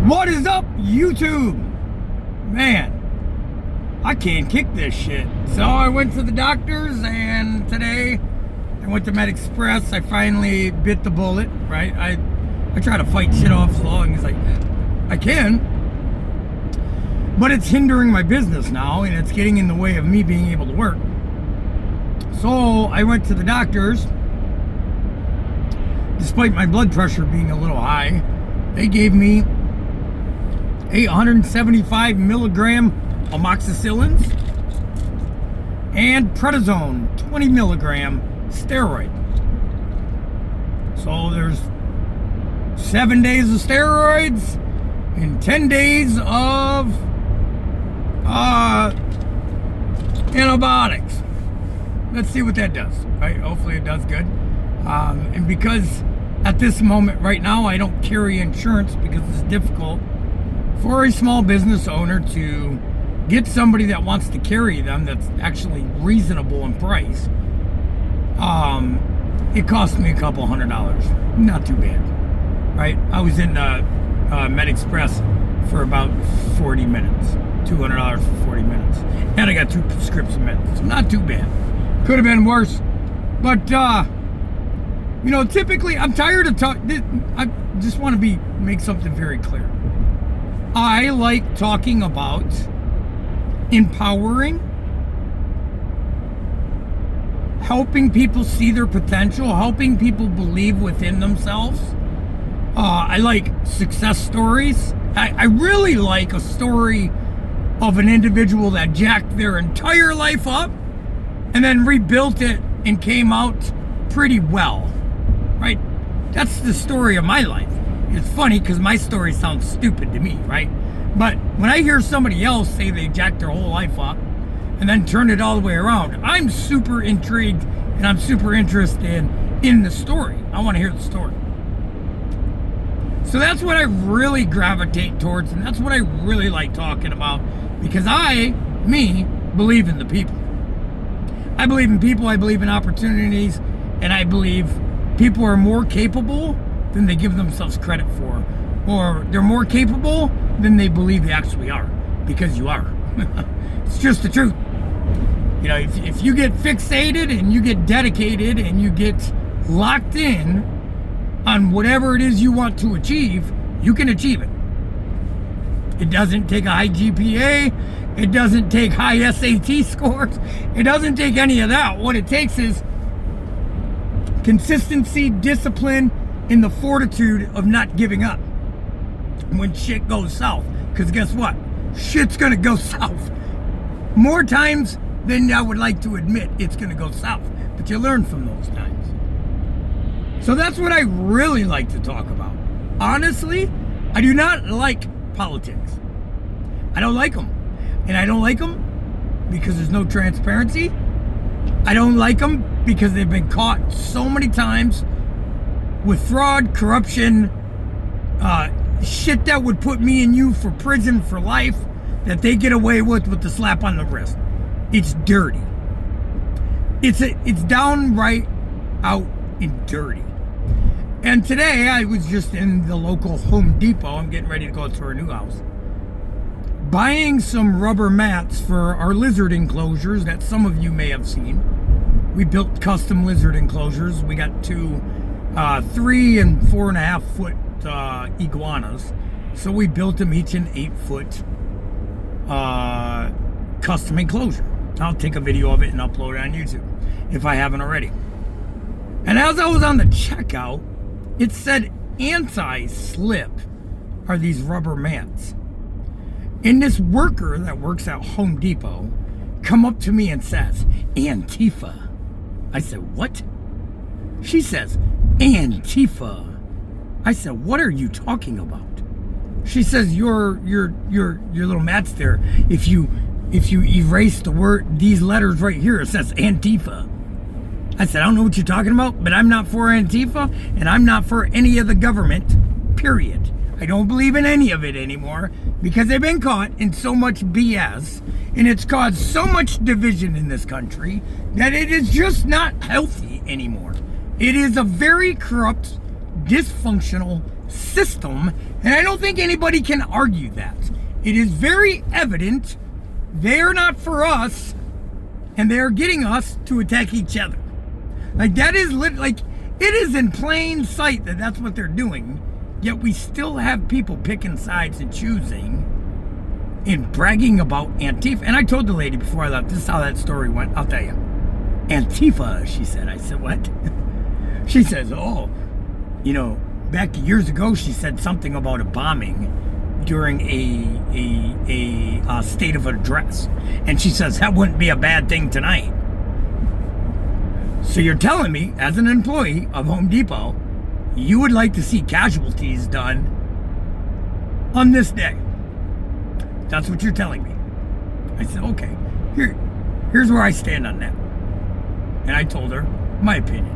What is up, YouTube? Man, I can't kick this shit. So I went to the doctors, and today I went to MedExpress. I finally bit the bullet, right? I try to fight shit off as long as I can. But it's hindering my business now, and it's getting in the way of me being able to work. So I went to the doctors. Despite my blood pressure being a little high, they gave me 875 milligram amoxicillins and prednisone 20 milligram steroid. So there's 7 days of steroids and 10 days of antibiotics. Let's see what that does, right? Hopefully it does good. And because at this moment right now I don't carry insurance because it's difficult for a small business owner to get somebody that wants to carry them that's actually reasonable in price. It cost me a couple $100. Not too bad, right? I was in MedExpress for about 40 minutes. $200 for 40 minutes. And I got 2 prescription meds. So not too bad. Could have been worse. But, you know, typically, I'm tired of talking. I just want to make something very clear. I like talking about empowering, helping people see their potential, helping people believe within themselves. I like success stories. I really like a story of an individual that jacked their entire life up and then rebuilt it and came out pretty well, right? That's the story of my life. It's funny because my story sounds stupid to me, right? But when I hear somebody else say they jacked their whole life up and then turned it all the way around, I'm super intrigued and I'm super interested in the story. I want to hear the story. So that's what I really gravitate towards, and that's what I really like talking about, because me, believe in the people. I believe in people, I believe in opportunities, and I believe people are more capable than they give themselves credit for. Or they're more capable than they believe they actually are, because you are. It's just the truth. You know, if you get fixated and you get dedicated and you get locked in on whatever it is you want to achieve, you can achieve it. It doesn't take a high GPA. It doesn't take high SAT scores. It doesn't take any of that. What it takes is consistency, discipline, and the fortitude of not giving up when shit goes south. Because guess what? Shit's gonna go south. More times than I would like to admit, it's gonna go south. But you learn from those times. So that's what I really like to talk about. Honestly, I do not like politics. I don't like them. And I don't like them because there's no transparency. I don't like them because they've been caught so many times with fraud, corruption, shit that would put me and you for prison for life that they get away with the slap on the wrist. It's dirty. It's downright out and dirty. And today I was just in the local Home Depot. I'm getting ready to go to our new house, buying some rubber mats for our lizard enclosures that some of you may have seen. We built custom lizard enclosures. We got 2 3 and 4.5 foot iguanas. So we built them each an 8 foot custom enclosure. I'll take a video of it and upload it on YouTube if I haven't already. And as I was on the checkout, it said anti-slip are these rubber mats. And this worker that works at Home Depot come up to me and says, Antifa. I said, what? She says, Antifa. I said, what are you talking about? She says, your little mats there, if you erase the word, these letters right here, it says Antifa. I said, I don't know what you're talking about, but I'm not for Antifa, and I'm not for any of the government, period. I don't believe in any of it anymore, because they've been caught in so much BS, and it's caused so much division in this country, that it is just not healthy anymore. It is a very corrupt, dysfunctional system, And I don't think anybody can argue that. It is very evident they're not for us, and they're getting us to attack each other. Like, that is like, it is in plain sight that that's what they're doing, yet we still have people picking sides and choosing and bragging about Antifa. And I told the lady before I left, this is how that story went, I'll tell you. Antifa, she said. I said, what? She says, oh, you know, back years ago, she said something about a bombing during a state of address. And she says, that wouldn't be a bad thing tonight. So you're telling me, as an employee of Home Depot, you would like to see casualties done on this day. That's what you're telling me. I said, okay, here's where I stand on that. And I told her my opinion.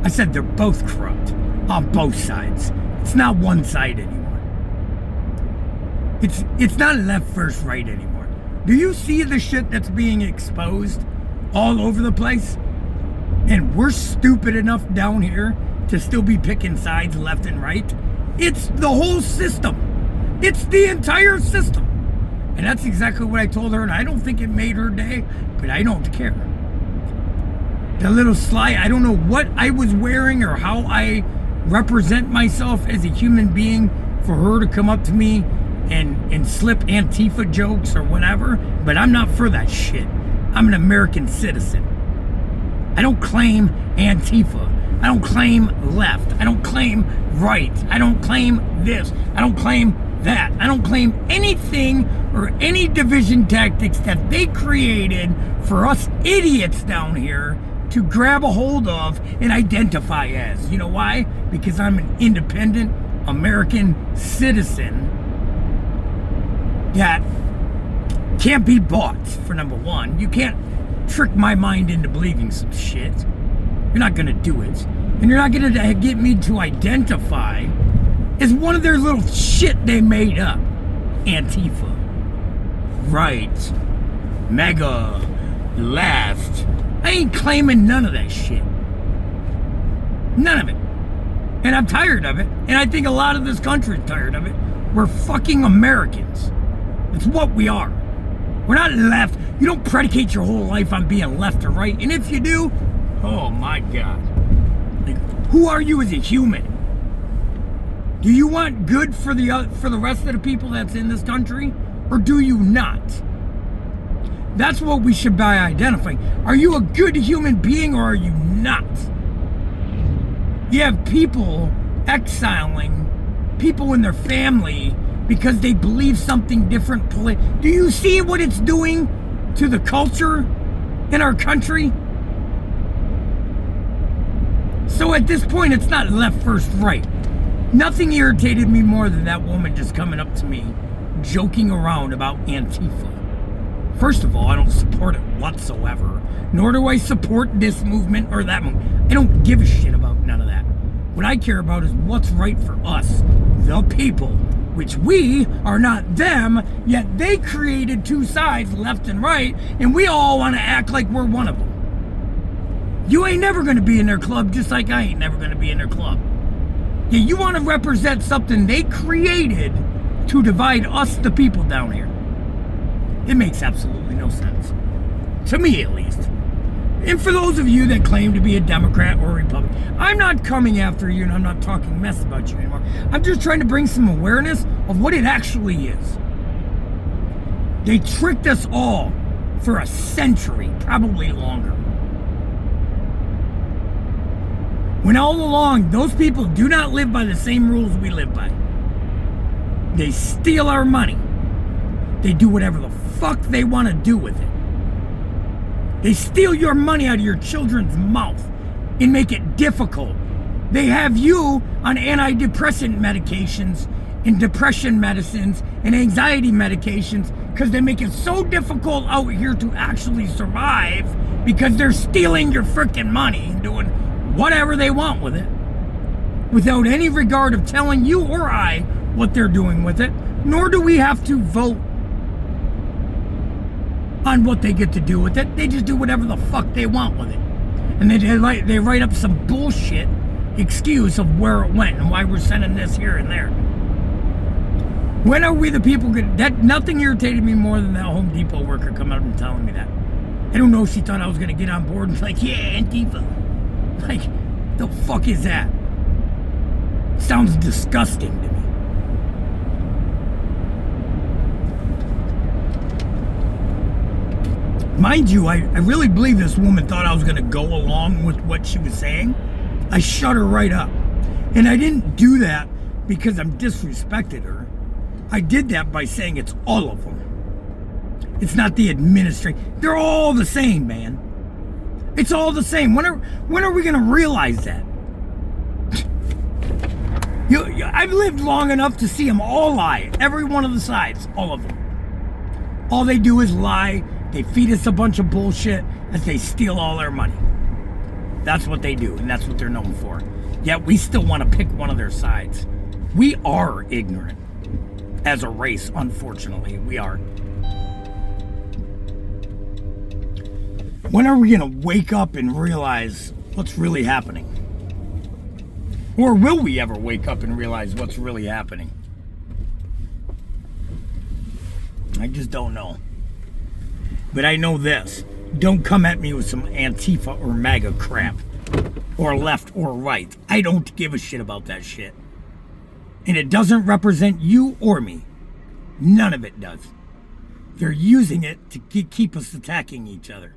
I said they're both corrupt on both sides. It's not one side anymore. It's not left versus right anymore. Do you see the shit that's being exposed all over the place? And we're stupid enough down here to still be picking sides left and right. It's the whole system. It's the entire system. And that's exactly what I told her, and I don't think it made her day, but I don't care. The little sly, I don't know what I was wearing or how I represent myself as a human being for her to come up to me and slip Antifa jokes or whatever, but I'm not for that shit. I'm an American citizen. I don't claim Antifa. I don't claim left. I don't claim right. I don't claim this. I don't claim that. I don't claim anything or any division tactics that they created for us idiots down here to grab a hold of and identify as. You know why? Because I'm an independent American citizen that can't be bought, for number one. You can't trick my mind into believing some shit. You're not going to do it. And you're not going to get me to identify as one of their little shit they made up. Antifa. Right. Mega. Left. I ain't claiming none of that shit. None of it. And I'm tired of it. And I think a lot of this country is tired of it. We're fucking Americans. It's what we are. We're not left. You don't predicate your whole life on being left or right. And if you do, oh my God. Like, who are you as a human? Do you want good for the rest of the people that's in this country? Or do you not? That's what we should be identifying. Are you a good human being or are you not? You have people exiling people in their family because they believe something different. Do you see what it's doing to the culture in our country? So at this point, it's not left versus right. Nothing irritated me more than that woman just coming up to me, joking around about Antifa. First of all, I don't support it whatsoever, nor do I support this movement or that movement. I don't give a shit about none of that. What I care about is what's right for us, the people, which we are not them, yet they created two sides, left and right, and we all want to act like we're one of them. You ain't never going to be in their club, just like I ain't never going to be in their club. Yeah, you want to represent something they created to divide us, the people down here. It makes absolutely no sense. To me, at least. And for those of you that claim to be a Democrat or a Republican, I'm not coming after you and I'm not talking mess about you anymore. I'm just trying to bring some awareness of what it actually is. They tricked us all for a century, probably longer. When all along, those people do not live by the same rules we live by. They steal our money. They do whatever the fuck they want to do with it. They steal your money out of your children's mouth and make it difficult. They have you on antidepressant medications and depression medicines and anxiety medications because they make it so difficult out here to actually survive because they're stealing your freaking money and doing whatever they want with it without any regard of telling you or I what they're doing with it, nor do we have to vote on what they get to do with it. They just do whatever the fuck they want with it. And they write up some bullshit excuse of where it went and why we're sending this here and there. When are we the people that nothing irritated me more than that Home Depot worker coming up and telling me that. I don't know if she thought I was gonna get on board and like, yeah, antifa. Like, the fuck is that? Sounds disgusting to me. Mind you, I really believe this woman thought I was gonna go along with what she was saying. I shut her right up. And I didn't do that because I'm disrespected her. I did that by saying it's all of them. It's not the administration. They're all the same, man. It's all the same. When are we going to realize that? I've lived long enough to see them all lie. Every one of the sides. All of them. All they do is lie. They feed us a bunch of bullshit as they steal all our money. That's what they do, and that's what they're known for. Yet we still want to pick one of their sides. We are ignorant. As a race, unfortunately, we are. When are we going to wake up and realize what's really happening? Or will we ever wake up and realize what's really happening? I just don't know. But I know this. Don't come at me with some Antifa or MAGA crap. Or left or right. I don't give a shit about that shit. And it doesn't represent you or me. None of it does. They're using it to keep us attacking each other.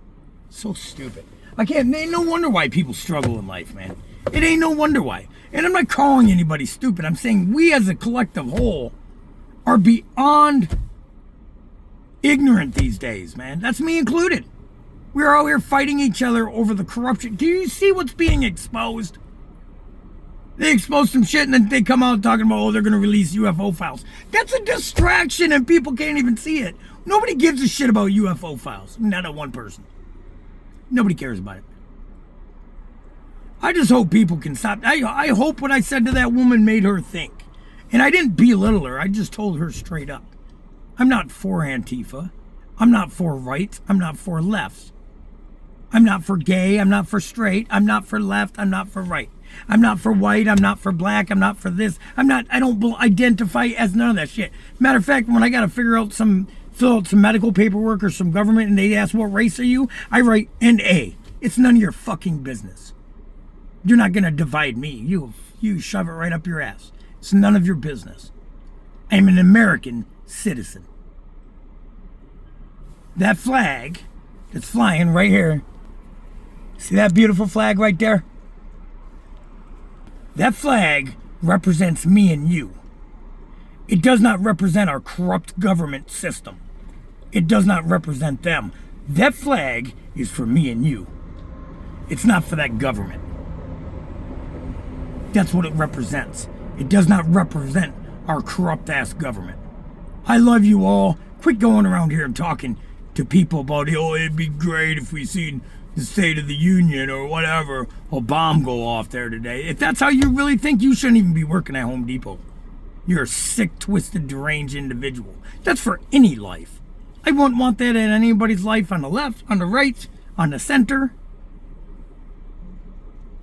So stupid. Ain't no wonder why people struggle in life, man. It ain't no wonder why. And I'm not calling anybody stupid. I'm saying we as a collective whole are beyond ignorant these days, man. That's me included. We're out here fighting each other over the corruption. Do you see what's being exposed? They expose some shit and then they come out talking about, oh, they're going to release UFO files. That's a distraction and people can't even see it. Nobody gives a shit about UFO files. Not a one person. Nobody cares about it. I just hope people can stop. I hope what I said to that woman made her think. And I didn't belittle her. I just told her straight up. I'm not for Antifa. I'm not for right. I'm not for left. I'm not for gay. I'm not for straight. I'm not for left. I'm not for right. I'm not for white. I'm not for black. I'm not for this. I don't identify as none of that shit. Matter of fact, when I got to fill out some medical paperwork or some government and they ask what race are you, I write NA. It's none of your fucking business. You're not going to divide me. You shove it right up your ass. It's none of your business. I'm an American citizen. That flag that's flying right here. See that beautiful flag right there? That flag represents me and you. It does not represent our corrupt government system. It does not represent them. That flag is for me and you. It's not for that government. That's what it represents. It does not represent our corrupt-ass government. I love you all. Quit going around here and talking to people about, oh, it'd be great if we seen the State of the Union or whatever, a bomb go off there today. If that's how you really think, you shouldn't even be working at Home Depot. You're a sick, twisted, deranged individual. That's for any life. I wouldn't want that in anybody's life on the left, on the right, on the center.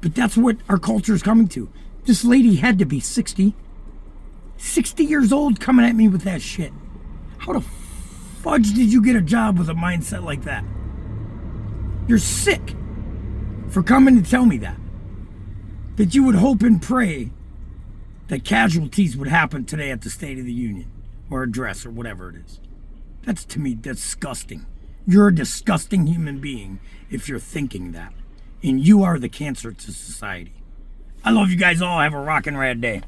But that's what our culture is coming to. This lady had to be 60. 60 years old coming at me with that shit. How the fudge did you get a job with a mindset like that? You're sick for coming to tell me that. That you would hope and pray that casualties would happen today at the State of the Union or address or whatever it is. That's, to me, disgusting. You're a disgusting human being if you're thinking that. And you are the cancer to society. I love you guys all. Have a rockin' rad day.